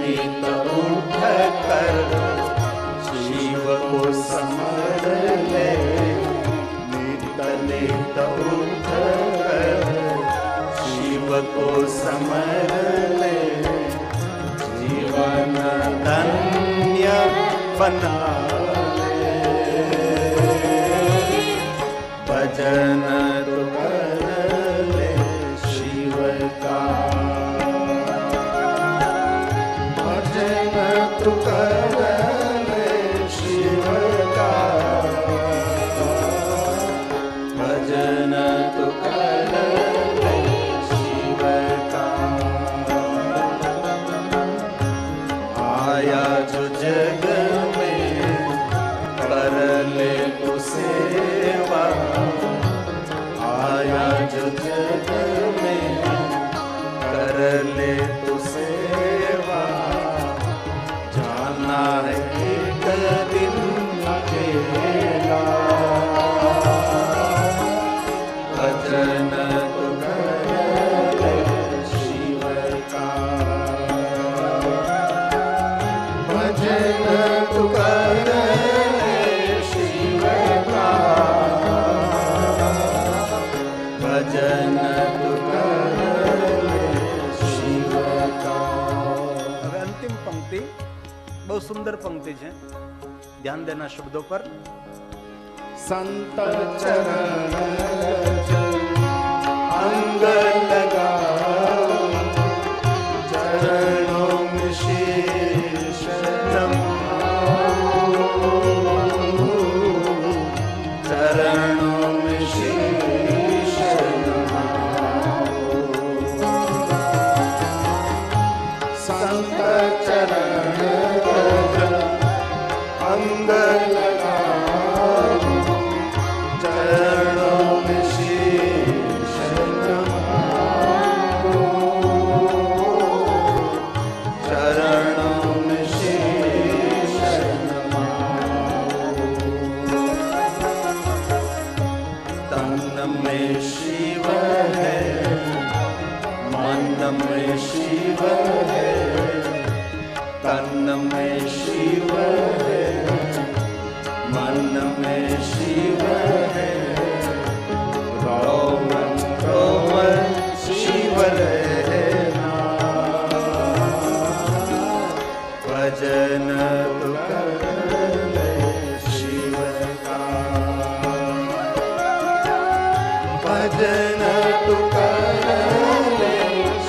नित उठ कर शिव को समर ले, नित नित उठ कर शिव को समर ले, जीवन धन्य बना ले। भजन तो कर ले शिव का, भजन तो कर ले शिव का, भजन तो कर ले शिव का। आया जो जग में कर ले तू सेवा, आया जो जग में कर ले तू सेवा, जाना है एक दिन अकेला। भजन तो कर ले शिव का, भजन तो कर ले शिव का, भजन तो कर ले शिव का। હવે અંતિમ પંક્તિ બહુ સુંદર પંક્તિ છે, ધ્યાન દેના શબ્દો પર। संत चरण अंग लगा, चरणों में शीश नमाओ, चरणों में शीश नमाओ। संत चरण अंग लगा, चरणों में शीश नमाओ, चरणों में शीश नमाओ। तन में शिव है, मन में शिव है, तन में शिव है, मन में शिव है, रोम रोम शिव रहना। भजन तो कर ले शिव का, भजन तो कर ले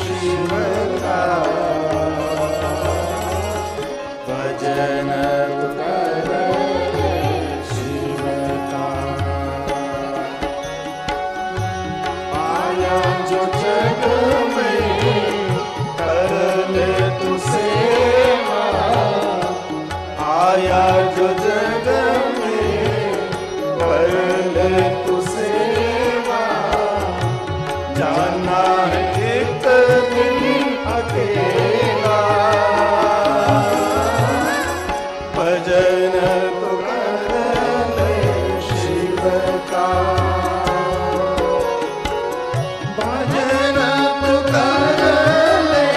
शिव का, भजन तो कर ले शिव का। आया जो जग में कर ले तू सेवा, आया जो जग में कर ले तू सेवा, जाना है एक दिन अकेला। भजन तो कर ले शिव का, भजन तो कर ले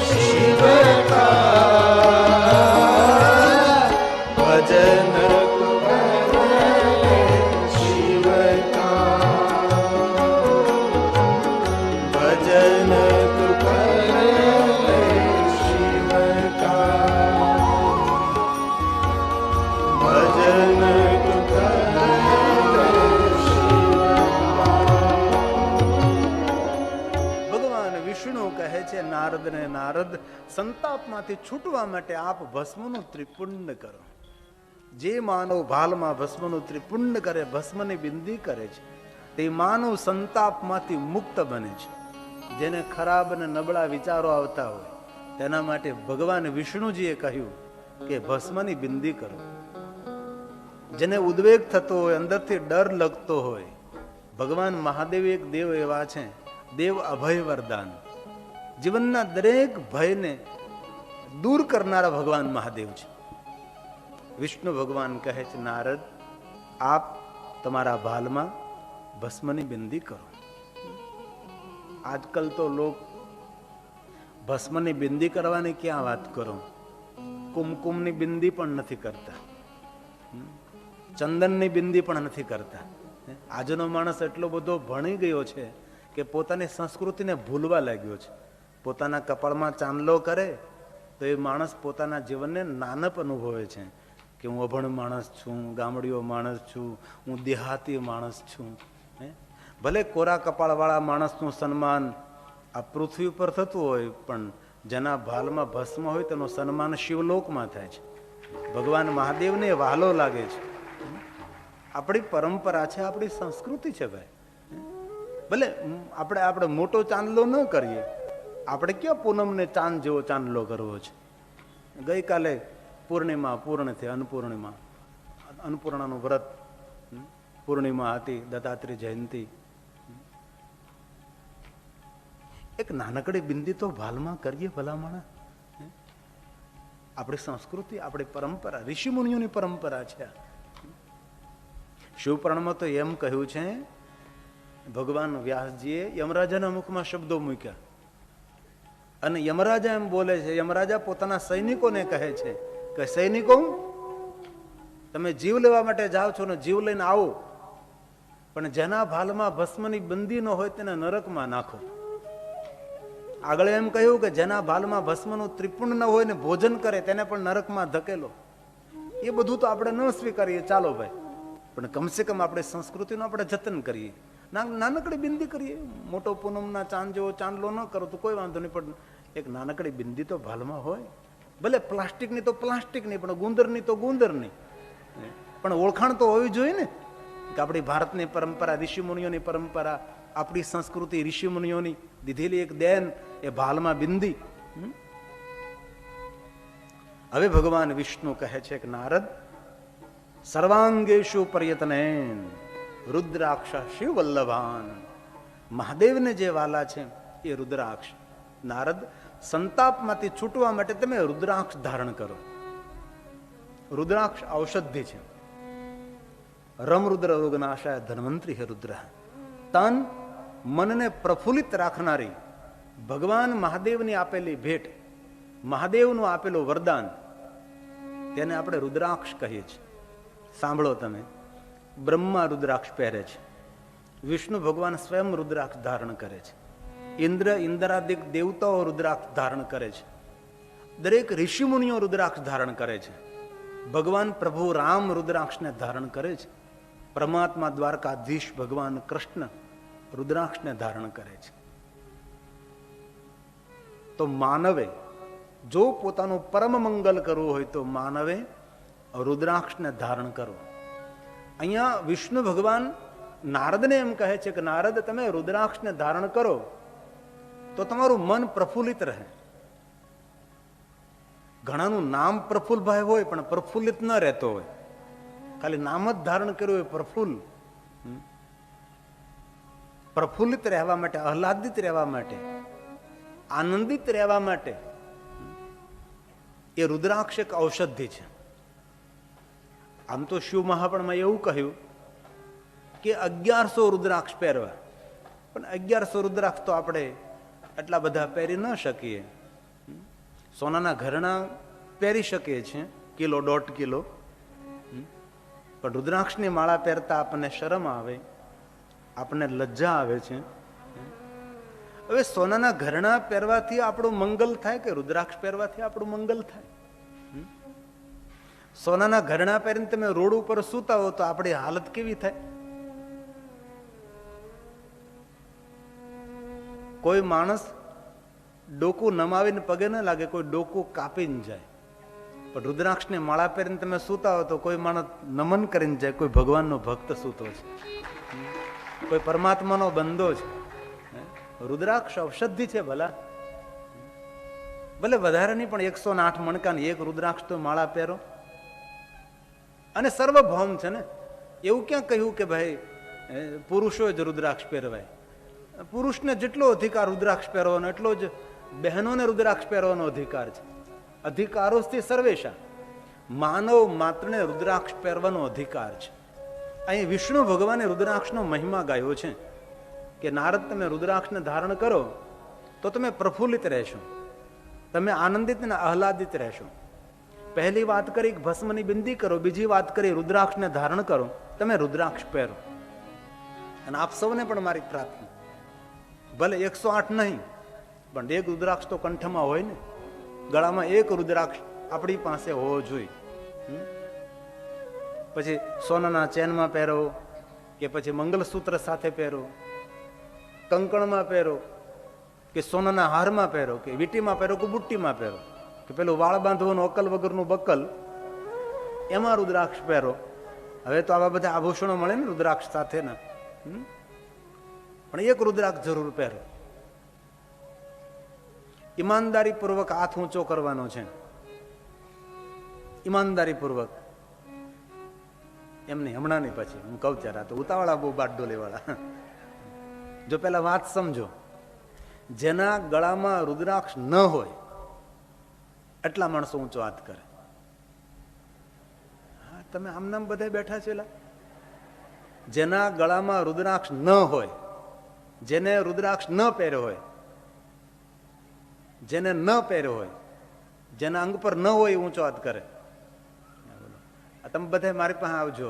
शिव का, भजन तो कर ले शिव का, भजन तो कर ले शिव का, भजन तो कर ले शिव का। ભગવાન વિષ્ણુ કહે છે નારદને, નારદ સંતાપમાંથી છૂટવા માટે આપ ભસ્મનું ત્રિપુંડ કરો। જે માનવ ભાલમાં ભસ્મનું ત્રિપુંડ કરે, ભસ્મની બિંદી કરે છે, તે માનવ સંતાપમાંથી મુક્ત બને છે। જેને ખરાબ અને નબળા વિચારો આવતા હોય તેના માટે ભગવાન વિષ્ણુજીએ કહ્યું કે ભસ્મની બિંદી કરો। જેને ઉદ્વેગ થતો હોય, અંદરથી ડર લગતો હોય, ભગવાન મહાદેવ એક દેવ એવા છે, દેવ અભય વરદાન, જીવનના દરેક ભયને દૂર કરનારા ભગવાન મહાદેવ છે। વિષ્ણુ ભગવાન કહે છે નારદ આપ તમારા ભાલમાં ભસ્મની બિંદી કરો। આજકલ તો લોક ભસ્મની બિંદી કરવાની ક્યાં વાત કરો, કુમકુમની બિંદી પણ નથી કરતા, ચંદનની બિંદી પણ નથી કરતા. આજનો માણસ એટલો બધો ભણી ગયો છે કે પોતાની સંસ્કૃતિને ભૂલવા લાગ્યો છે. પોતાના કપાળમાં ચાંદલો કરે તો એ માણસ પોતાના જીવનને નાનપ અનુભવે છે કે હું અભણ માણસ છું, ગામડીઓ માણસ છું, હું દેહાતી માણસ છું. ભલે કોરા કપાળવાળા માણસનું સન્માન આ પૃથ્વી ઉપર થતું હોય, પણ જેના ભાલમાં ભસ્મ હોય તેનું સન્માન શિવલોકમાં થાય છે. ભગવાન મહાદેવને વહાલો લાગે છે. આપણી પરંપરા છે, આપણી સંસ્કૃતિ છે ભાઈ. ભલે આપણે મોટો ચાંદલો ન કરીએ, આપણે ક્યાં પૂનમને ચાંદ જેવો ચાંદલો કરવો છે. ગઈકાલે પૂર્ણિમા પૂર્ણ થઈ, અન્નપૂર્ણાનું વ્રત, પૂર્ણિમા હતી, દત્તાત્રેય જયંતિ. એક નાનકડી બિંદી તો ભાલમાં કરીએ ભલામણા. આપણી સંસ્કૃતિ, આપણી પરંપરા, ઋષિ મુનિઓની પરંપરા છે. શિવપુરાણમાં તો એમ કહ્યું છે, ભગવાન વ્યાસજીએ યમરાજાના મુખમાં શબ્દો મૂક્યા અને યમરાજા એમ બોલે છે. યમરાજા પોતાના સૈનિકોને કહે છે કે સૈનિકો, તમે જીવ લેવા માટે જાઓ છો ને જીવ લઈને આવો, પણ જેના ભાલમાં ભસ્મની બંદી ન હોય તેને નરકમાં નાખો. આગળ એમ કહ્યું કે જેના ભાલમાં ભસ્મનું ત્રિપુંડ ન હોય ને ભોજન કરે તેને પણ નરકમાં ધકેલો. એ બધું તો આપણે ન સ્વીકારીએ, ચાલો ભાઈ, પણ કમસે કમ આપણે સંસ્કૃતિનું આપણે જતન કરીએ. નાનકડી બિંદી કરીએ. મોટો પૂનમના ચાંદ જેવો ચાંદલો ન કરો તો કોઈ વાંધો નહીં, પણ એક નાનકડી બિંદી તો ભાલમાં હોય. ભલે પ્લાસ્ટિકની તો પ્લાસ્ટિકની, પણ ગુંદરની તો ગુંદરની, પણ ઓળખાણ તો હોવી જોઈએ ને કે આપણી ભારતની પરંપરા, ઋષિમુનિઓની પરંપરા, આપણી સંસ્કૃતિ ઋષિમુનિઓની દીધેલી એક દેન, એ ભાલમાં બિંદી. હવે ભગવાન વિષ્ણુ કહે છે કે નારદ, સર્વાંગેશુ પર્યતનેન રુદ્રાક્ષ શિવ વલ્લભાન. મહાદેવને જે વાલા છે એ રુદ્રાક્ષ. નારદ, સંતાપમાંથી છૂટવા માટે તમે રુદ્રાક્ષ ધારણ કરો. રુદ્રાક્ષ ઔષધિ છે. રમરુદ્ર રોગનાશાય ધન્વંતરી હે રુદ્ર. તન મનને પ્રફુલ્લિત રાખનારી ભગવાન મહાદેવની આપેલી ભેટ, મહાદેવનું આપેલું વરદાન, તેને આપણે રુદ્રાક્ષ કહીએ છીએ. સાંભળો તમે, બ્રહ્મા રુદ્રાક્ષ પહેરે છે, વિષ્ણુ ભગવાન સ્વયં રુદ્રાક્ષ ધારણ કરે છે, ઇન્દ્રાદિક દેવતાઓ રુદ્રાક્ષ ધારણ કરે છે, દરેક ઋષિમુનિઓ રુદ્રાક્ષ ધારણ કરે છે, ભગવાન પ્રભુ રામ રુદ્રાક્ષને ધારણ કરે છે, પરમાત્મા દ્વારકાધીશ ભગવાન કૃષ્ણ રુદ્રાક્ષને ધારણ કરે છે. તો માનવે જો પોતાનું પરમ મંગલ કરવું હોય તો માનવે રુદ્રાક્ષને ધારણ કરો. અહીંયા વિષ્ણુ ભગવાન નારદને એમ કહે છે કે નારદ, તમે રુદ્રાક્ષને ધારણ કરો તો તમારું મન પ્રફુલ્લિત રહે. ઘણાનું નામ પ્રફુલ્લભાઈ હોય પણ પ્રફુલ્લિત ન રહેતો હોય, ખાલી નામ જ ધારણ કર્યું હોય પ્રફુલ્લ. પ્રફુલ્લિત રહેવા માટે, આહલાદિત રહેવા માટે, આનંદિત રહેવા માટે એ રુદ્રાક્ષ એક ઔષધિ છે. આમ તો શિવ મહાપુરાણમાં એવું કહ્યું કે 1100 રુદ્રાક્ષ પહેરવા, પણ 1100 રુદ્રાક્ષ તો આપણે એટલા બધા પહેરી ન શકીએ. સોનાના ઘરેણાં પહેરી શકીએ છીએ, 1.5 કિલો, પણ રુદ્રાક્ષની માળા પહેરતા આપણને શરમ આવે, આપણને લજ્જા આવે છે. હવે સોનાના ઘરેણાં પહેરવાથી આપણું મંગલ થાય કે રુદ્રાક્ષ પહેરવાથી આપણું મંગલ થાય? સોનાના ઘરેણાં પહેરીને તમે રોડ ઉપર સૂતા હો તો આપણી હાલત કેવી થાય? કોઈ માણસ ડોકું નમાવીને પગે ન લાગે, કોઈ ડોકું કાપીને જાય. પણ રુદ્રાક્ષની માળા પહેરીને તમે સૂતા હો તો કોઈ માણસ નમન કરીને જાય, કોઈ ભગવાનનો ભક્ત સૂતો છે, કોઈ પરમાત્માનો બંદો છે. રુદ્રાક્ષ ઔષધિ છે. ભલે વધારે નહીં, પણ 108 મણકાની એક રુદ્રાક્ષ તો માળા પહેરો. અને સર્વભૌમ છે ને, એવું ક્યાં કહ્યું કે ભાઈ પુરુષો જ રુદ્રાક્ષ પહેરવાય? પુરુષને જેટલો અધિકાર રુદ્રાક્ષ પહેરવાનો એટલો જ બહેનોને રુદ્રાક્ષ પહેરવાનો અધિકાર છે. અધિકારોથી સર્વેશા, માનવ માત્રને રુદ્રાક્ષ પહેરવાનો અધિકાર છે. અહીં વિષ્ણુ ભગવાને રુદ્રાક્ષનો મહિમા ગાયો છે કે નારદ, તમે રુદ્રાક્ષને ધારણ કરો તો તમે પ્રફુલ્લિત રહેશો, તમે આનંદિત અને આહલાદિત રહેશો. પહેલી વાત કરી ભસ્મની બિંદી કરો, બીજી વાત કરી રુદ્રાક્ષને ધારણ કરો. તમે રુદ્રાક્ષ પહેરો. અને આપ સૌને પણ મારી પ્રાર્થના, ભલે 108 નહીં, પણ એક રુદ્રાક્ષ તો કંઠમાં હોય ને, ગળામાં એક રુદ્રાક્ષ આપણી પાસે હોવો જોઈએ. પછી સોનાના ચેનમાં પહેરો કે પછી મંગલસૂત્ર સાથે પહેરો, કંકણમાં પહેરો કે સોનાના હારમાં પહેરો કે વીટીમાં પહેરો કે બુટ્ટીમાં પહેરો કે પેલું વાળ બાંધવાનું અકલ વગરનું બકલ એમાં રુદ્રાક્ષ પહેરો. હવે તો આવા બધા આભૂષણો મળે ને રુદ્રાક્ષ સાથેના, પણ એક રુદ્રાક્ષ જરૂર પહેરો. ઈમાનદારી પૂર્વક હાથ ઊંચો કરવાનો છે, ઈમાનદારી પૂર્વક. એમ નહીં, હમણાં નહીં, પછી હું કહું ત્યારે. તો ઉતાવળા બહુ બારડોલી વાળા. જો પેલા વાત સમજો, જેના ગળામાં રુદ્રાક્ષ ન હોય એટલા માણસો ઊંચો હાથ કરે. હા, તમે આમ નામ બધા બેઠા છે. જેના ગળામાં રુદ્રાક્ષ ન હોય, જેને રુદ્રાક્ષ ન પહેર્યો હોય, જેને ન પહેર્યો હોય, જેના અંગ પર ન હોય ઊંચો હાથ કરે. તમે બધા મારી પાસે આવજો.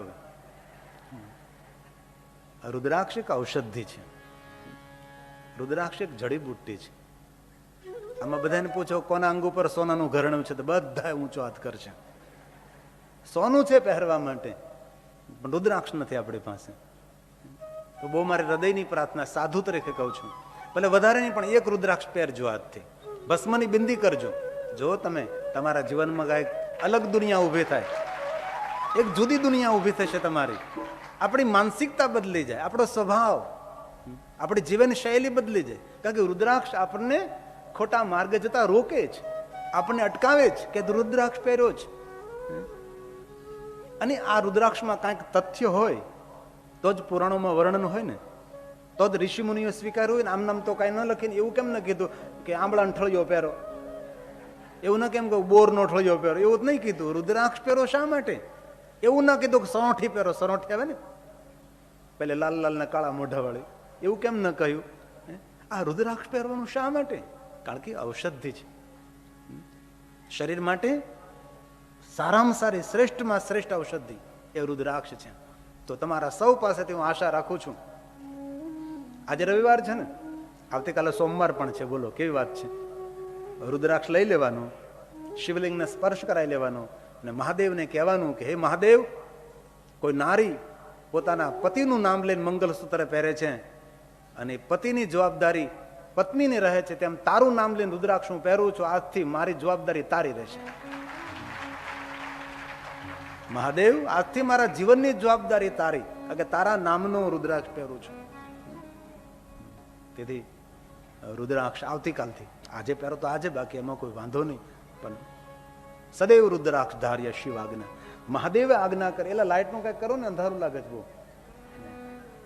હવે રુદ્રાક્ષ એક ઔષધિ છે, રુદ્રાક્ષ એક જડીબુટ્ટી છે. આમાં બધાને પૂછો કોના અંગ ઉપર સોનાનું ઘરેણું છે, તો બધા ઊંચો હાથ કરશે. સોનું છે પહેરવા માટે, પણ રુદ્રાક્ષ નથી આપણી પાસે. તો બહુ મારી હૃદયની પ્રાર્થના, સાધુ તરીકે કહું છું, ભલે વધારે નહીં પણ એક રુદ્રાક્ષ પહેરજો હાથથી, ભસ્મની બિંદી કરજો. જો તમે તમારા જીવનમાં કાંઈક અલગ દુનિયા ઊભી થાય, એક જુદી દુનિયા ઊભી થશે તમારી. આપણી માનસિકતા બદલી જાય, આપણો સ્વભાવ, આપણી જીવન શૈલી બદલી જાય. કારણ કે રુદ્રાક્ષ આપણને ખોટા માર્ગે જતા રોકે જ, આપણને અટકાવે જ કે રુદ્રાક્ષ પહેર્યો જ. અને આ રુદ્રાક્ષમાં કાંઈક તથ્ય હોય તો જ પુરાણોમાં વર્ણન હોય ને, તો જ ઋષિ મુનિઓ સ્વીકાર્યું હોય ને. આમ નામ તો કાંઈ ન લખીને એવું કેમ ન કીધું કે આંબળાનો ઠળિયો પહેરો, એવું ન કેમ કહું બોરનો ઠળિયો પહેરો, એવું જ નહીં કીધું. રુદ્રાક્ષ પહેરો શા માટે? એવું ના કીધું કે સરોઠી પહેરો, સરોઠી આવે ને પેલે લાલ લાલ ના કાળા મોઢા વાળી, એવું કેમ ન કહ્યું? આ રુદ્રાક્ષ પહેરવાનું શા માટે? કારણ કે ઔષધિ છે શરીર માટે. સારામાં સારી, શ્રેષ્ઠમાં શ્રેષ્ઠ ઔષધિ એ રુદ્રાક્ષ છે. તો તમારા સૌ પાસેથી હું આશા રાખું છું, આજે રવિવાર છે ને, આવતીકાલે સોમવાર પણ છે. બોલો કેવી વાત છે. રુદ્રાક્ષ લઈ લેવાનું, શિવલિંગને સ્પર્શ કરાવી લેવાનો અને મહાદેવને કહેવાનું કે હે મહાદેવ, કોઈ નારી પોતાના પતિનું નામ લઈને મંગલસૂત્ર પહેરે છે અને પતિની જવાબદારી પત્નીને રહે છે, તેમ તારું નામ લઈને રુદ્રાક્ષ હું પહેરું છું. આજથી મારી જવાબદારી તારી રહેશે. મહાદેવ, આજથી મારા જીવનની જવાબદારી તારી, કારણ કે તારા નામનો રુદ્રાક્ષ પહેરું છું. તેથી રુદ્રાક્ષ આવતીકાલથી, આજે પહેરો તો આજે, બાકી એમાં કોઈ વાંધો નહીં, પણ સદૈવ રુદ્રાક્ષ ધાર્ય શિવ આજ્ઞા. મહાદેવે આજ્ઞા કરે. એટલે લાઇટનું કઈ કરો ને, અંધારું લાગે છે બહુ.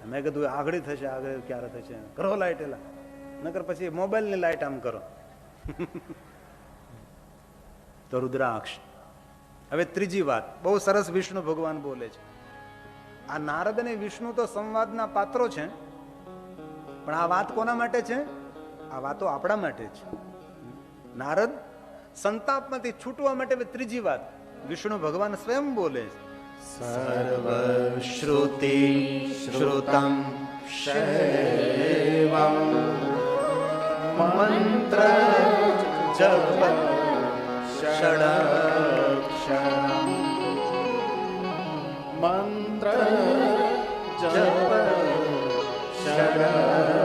મેં કીધું આગળ થશે, આગળ ક્યારે થશે, કરો લાઇટ. એલા નકર પછી મોબાઈલની લાઇટ આમ કરો. તો રુદ્રાક્ષ. હવે ત્રીજી વાત, બહુ સરસ વિષ્ણુ ભગવાન બોલે છે. આ નારદ અને વિષ્ણુ તો સંવાદના પાત્રો છે, પણ આ વાત કોના માટે છે? આ વાતો આપણા માટે છે. નારદ સંતાપમાંથી છૂટવા માટે. ત્રીજી વાત વિષ્ણુ ભગવાન સ્વયં બોલે છે. સર્વ શ્રુતિ શ્રુતમ શૈવમ મંત્ર જપ ષડક્ષરમ મંત્ર જપ ષડક્ષરમ.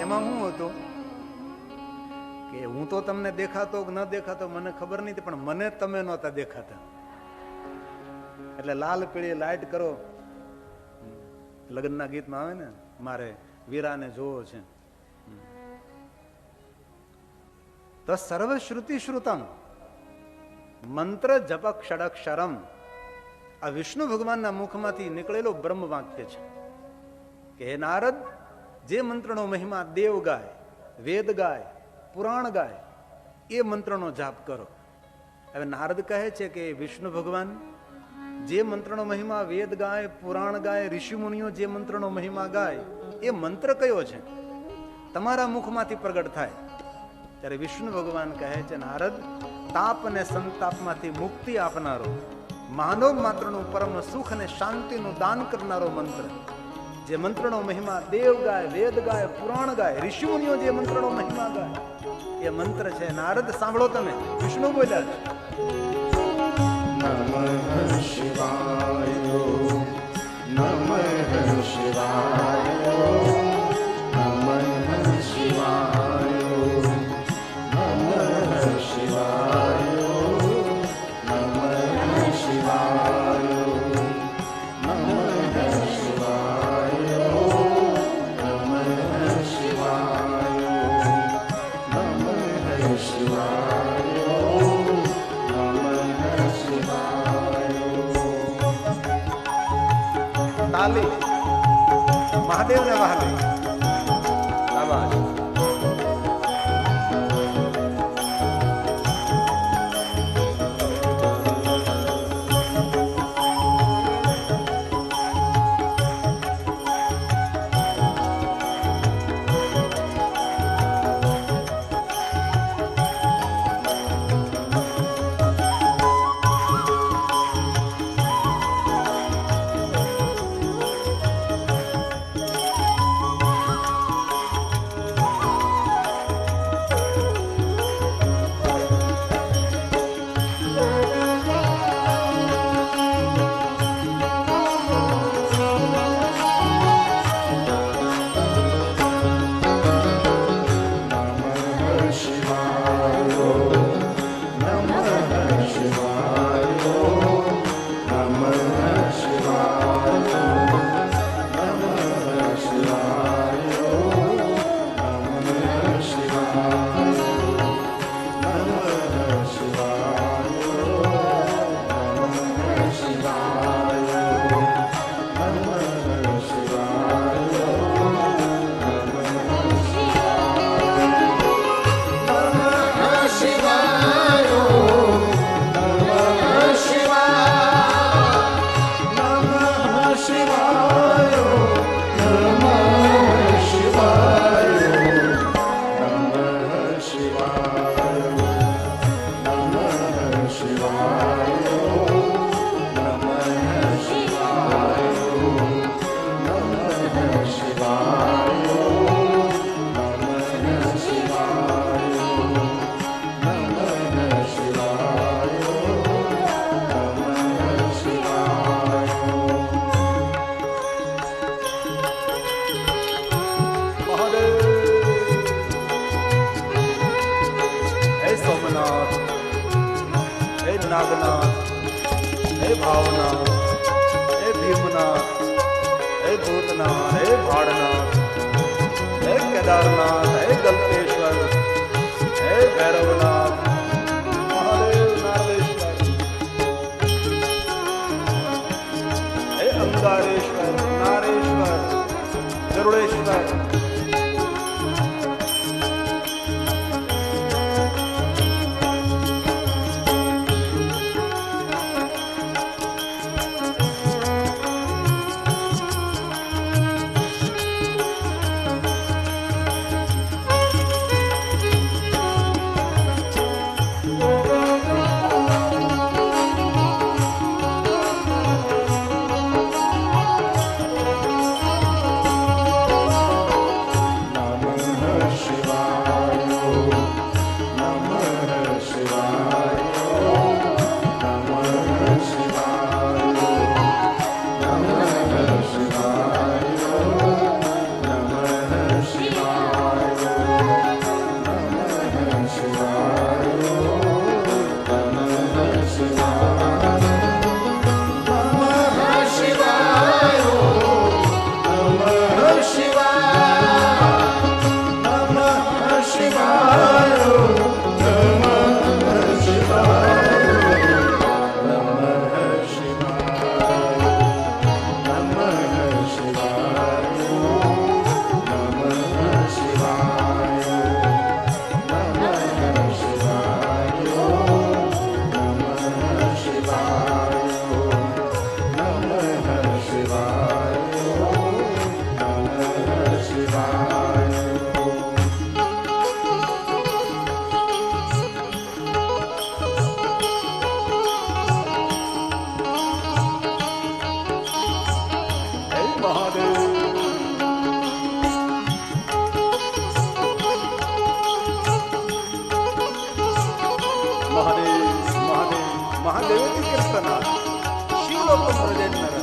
એમાં શું હતું કે હું તો તમને દેખાતો કે ન દેખાતો મને ખબર નહીં, પણ મને તમે નહોતા દેખાતા. એટલે લાલ પીળી લાઈટ કરો, લગ્નના ગીતમાં આવે ને, મારે વીરાને જોવો છે. તો સર્વ શ્રુતિ શ્રુતમ મંત્ર જપક ષડક્ષરમ, આ વિષ્ણુ ભગવાનના મુખમાંથી નીકળેલો બ્રહ્મ વાક્ય છે કે હે નારદ, જે મંત્રનો મહિમા દેવ ગાય, વેદ ગાય, પુરાણ ગાય, એ મંત્રનો જાપ કરો. હવે નારદ કહે છે કે વિષ્ણુ ભગવાન, જે મંત્રનો મહિમા વેદ ગાય, પુરાણ ગાય, ઋષિ મુનિઓ જે મંત્રનો મહિમા ગાય, એ મંત્ર કયો છે? તમારા મુખમાંથી પ્રગટ થાય. ત્યારે વિષ્ણુ ભગવાન કહે છે નારદ, તાપ અને સંતાપમાંથી મુક્તિ આપનારો, માનવ માત્રનું પરમ સુખ અને શાંતિનું દાન કરનારો મંત્ર, જે મંત્રનો મહિમા દેવ ગાય, વેદ ગાય, પુરાણ ગાય, ઋષિમુનિઓ જે મંત્રનો મહિમા ગાય, એ મંત્ર છે. નારદ સાંભળો તમે, વિષ્ણુ બોલ્યા છે. નમઃ શિવાય, નમઃ શિવાય, નમઃ શિવાય, નમઃ શિવાય, નમઃ શિવાય, નમઃ શિવાય, નમઃ શિવાય, નમઃ શિવાય, નમઃ શિવાય. તાલી મહાદેવને વહાલે. આવાજ. નાગનાથ, હે ભાવનાથ, હે ભીમનાથ, હે ભૂતનાથ, હે ભાડનાથ, હે કેદારનાથ, હે ગલ્પેશ્વર, હે ભૈરવનાથ, મહાદેવ નારેશ્વર, હે અંગારેશ્વર, નારેશ્વર, ગરુડેશ્વર, મહાદેવેતી કીર્તના શિવલોકમ વ્રજેન નરઃ.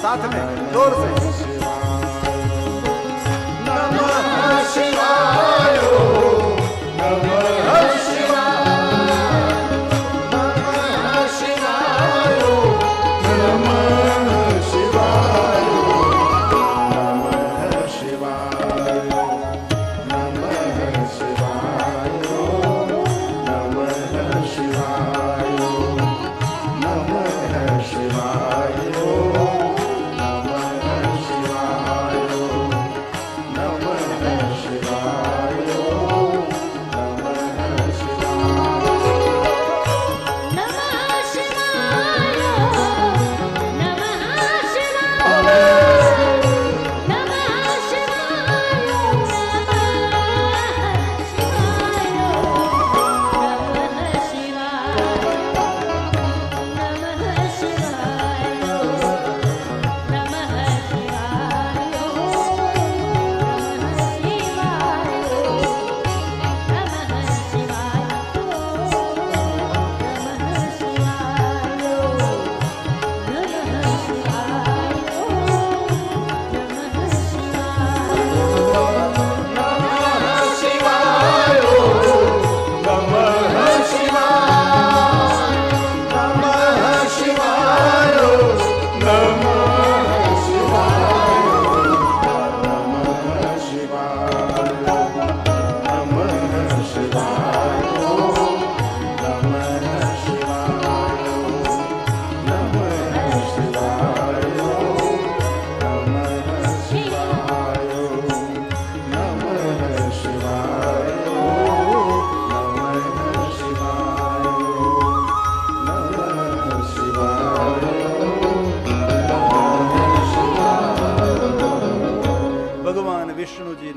साथ में जोर से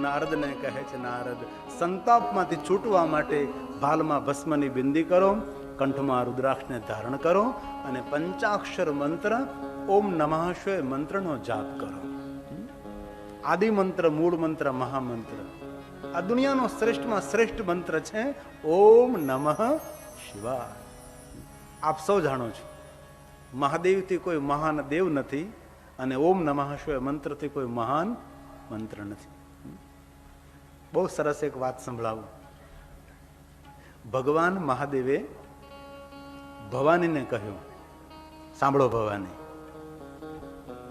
નારદને કહે છે, નારદ સંતાપમાંથી છૂટવા માટે ભાલમાં ભસ્મની બિંદી કરો, કંઠમાં રુદ્રાક્ષને ધારણ કરો અને પંચાક્ષર મંત્ર ઓમ નમઃ શિવાય મંત્રનો જાપ કરો. આદિ મંત્ર, મૂળ મંત્ર, મહામંત્ર, આ દુનિયાનો શ્રેષ્ઠમાં શ્રેષ્ઠ મંત્ર છે ઓમ નમઃ શિવાય. આપ સૌ જાણો છો મહાદેવથી કોઈ મહાન દેવ નથી અને ઓમ નમઃ શિવાય મંત્રથી કોઈ મહાન મંત્ર નથી. બહુ સરસ એક વાત સંભળાવું. ભગવાન મહાદેવે ભવાનીને કહ્યું, સાંભળો ભવાની.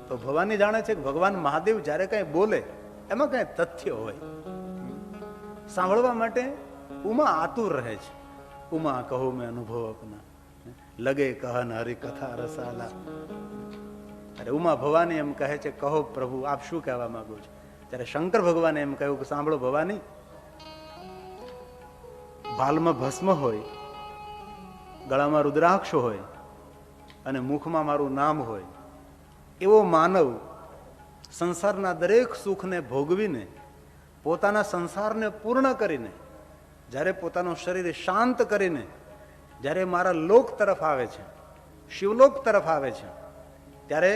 તો ભવાની જાણે છે કે ભગવાન મહાદેવ જ્યારે કઈ બોલે એમાં કઈ તથ્ય હોય. સાંભળવા માટે ઉમા આતુર રહે છે. ઉમા કહો મેં અનુભવ અપના, લગે કહન હરિ કથા રસાલા. અરે ઉમા ભવાની એમ કહે છે, કહો પ્રભુ આપ શું કહેવા માંગો છો? ત્યારે શંકર ભગવાને એમ કહ્યું કે સાંભળો ભવાની, ભાલમાં ભસ્મ હોય, ગળામાં રુદ્રાક્ષ હોય અને મુખમાં મારું નામ હોય, એવો માનવ સંસારના દરેક સુખને ભોગવીને પોતાના સંસારને પૂર્ણ કરીને જ્યારે પોતાનું શરીર શાંત કરીને જ્યારે મારા લોક તરફ આવે છે, શિવલોક તરફ આવે છે, ત્યારે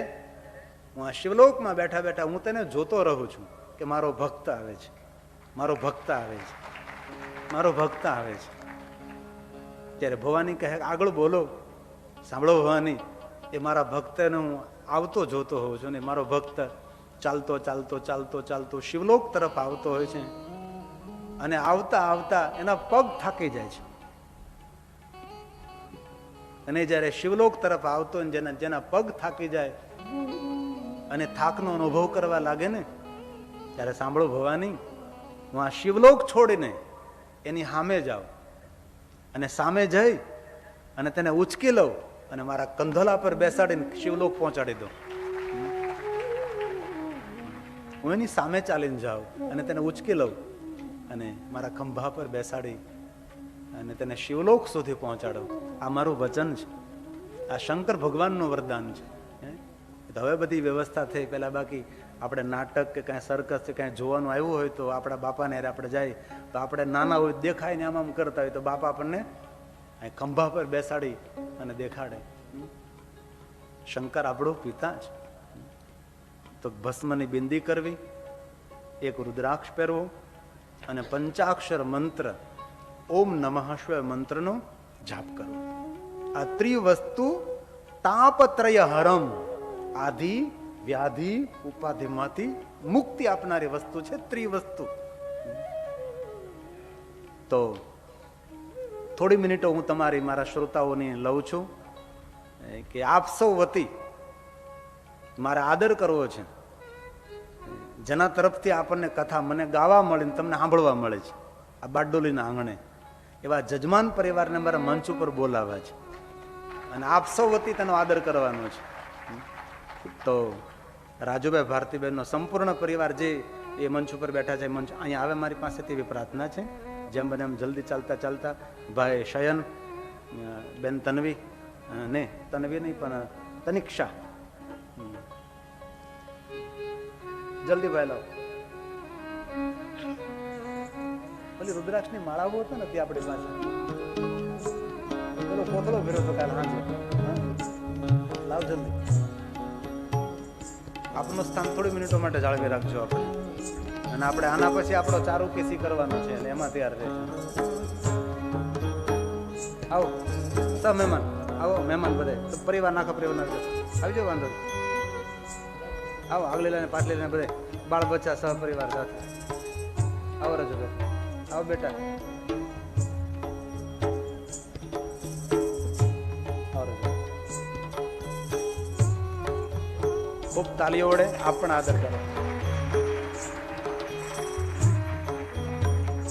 હું આ શિવલોકમાં બેઠા બેઠા હું તેને જોતો રહું છું કે મારો ભક્ત આવે છે, મારો ભક્ત આવે છે, મારો ભક્ત આવે છે. ત્યારે ભવાની કહે, આગળ બોલો. સાંભળો ભવાની, એ મારા ભક્તને હું આવતો જોતો હોઉં છું ને મારો ભક્ત ચાલતો ચાલતો ચાલતો ચાલતો શિવલોક તરફ આવતો હોય છે અને આવતા આવતા એના પગ થાકી જાય છે. અને જ્યારે શિવલોક તરફ આવતો જેના પગ થાકી જાય અને થાકનો અનુભવ કરવા લાગે ને, ત્યારે સાંભળો ભવાની, હું આ શિવલોક છોડીને એની સામે જાઉં અને સામે જઈ અને તેને ઉચકી લઉં અને મારા કંધોલા પર બેસાડીને શિવલોક પહોંચાડી દઉં. હું એની સામે ચાલીને જાઉં અને તેને ઉચકી લઉં અને મારા ખંભા પર બેસાડી અને તેને શિવલોક સુધી પહોંચાડું. આ મારું વચન છે, આ શંકર ભગવાનનું વરદાન છે. તો હવે બધી વ્યવસ્થા થઈ. પહેલાં બાકી આપણે નાટક કે કાંઈ સર્કસ કે કાંઈ જોવાનું આવ્યું હોય તો આપણા બાપાને હારે આપણે જાય તો આપણે નાના હોય દેખાય ને આમ કરતા હોય તો બાપા આપણને ખંભા પર બેસાડી અને દેખાડે. શંકર આપણો પિતા છે. તો ભસ્મની બિંદી કરવી, એક રુદ્રાક્ષ પહેરવો અને પંચાક્ષર મંત્ર ઓમ નમઃ શિવાય મંત્રનો જાપ કરવો. આ ત્રિવસ્તુ તાપત્રય હરમ, આધિ વ્યાધિ ઉપાધિમાંથી મુક્તિ આપનારી વસ્તુ છે ત્રિવસ્તુ. તો થોડી મિનિટો હું તમારી મારા શ્રોતાઓની લઉં છું કે આપ સૌ વતી મારે આદર કરવો છે. જેના તરફથી આપણને કથા મને ગાવા મળે ને તમને સાંભળવા મળે છે આ બારડોલીના આંગણે, એવા જજમાન પરિવારને મારા મંચ ઉપર બોલાવવા છે અને આપ સૌ વતી તેનો આદર કરવાનો છે. તો રાજુભાઈ ભારતીબેનનો સંપૂર્ણ પરિવાર જે એ મંચ ઉપર બેઠા છે, મંચ અહીંયા આવે મારી પાસે તેવી પ્રાર્થના છે. જેમ બને એમ જલ્દી ચાલતા ચાલતા ભાઈ શયન, બેન તન્વી ને તન્વી નહીં પણ તનિક્ષા, જલ્દી ભાઈ લાવો. ઓલી રુદ્રાક્ષની માળાઓ હતો ને તે આપણી પાસે પેલો કોથળો ફેર્યો હતો કાલ હાંજે. લાવ જલ્દી. આપનું સ્થાન થોડી મિનિટો માટે જાળવી રાખજો આપણે. અને આપણે આના પછી આપણો ચારુ કેસી કરવાનો છે એટલે એમાં તૈયાર રહેજો. આવો સબ મહેમાન, આવો મહેમાન બધા પરિવાર નાખો, પરિવાર નાખો, આવજો, વાંધો નહીં. આવો આગલી લાઈને પાછલી લાઈને બધે બાળ બચ્ચા સહ પરિવાર સાથે આવો. રજુભાઈ આવો બેટા, આવો રજુ. ખૂબ તાલીઓ વડે આપ પણ આદર કરો.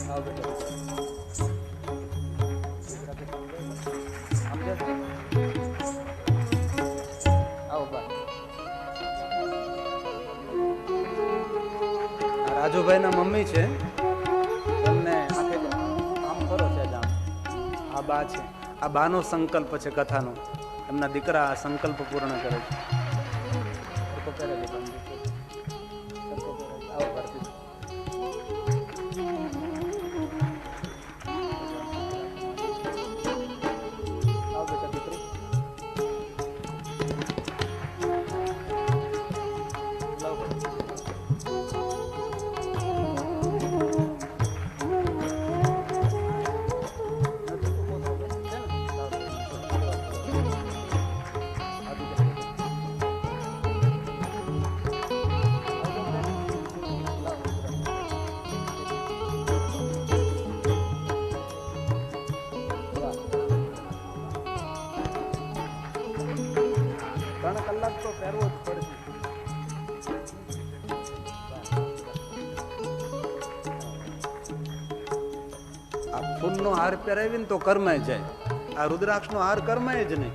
આવો બેટા, આવો બા. રાજુભાઈ ના મમ્મી છે, એમને આમ કરો છે જામ. આ બા છે, આ બાનો સંકલ્પ છે કથાનો. એમના દીકરા આ સંકલ્પ પૂર્ણ કરે છે. આવો ભારતી. આવો બેટા દીકરી. ફૂલનો હાર પહેરાવીને તો કર્માય જાય. આ રુદ્રાક્ષનો હાર કર્માય જ નહીં.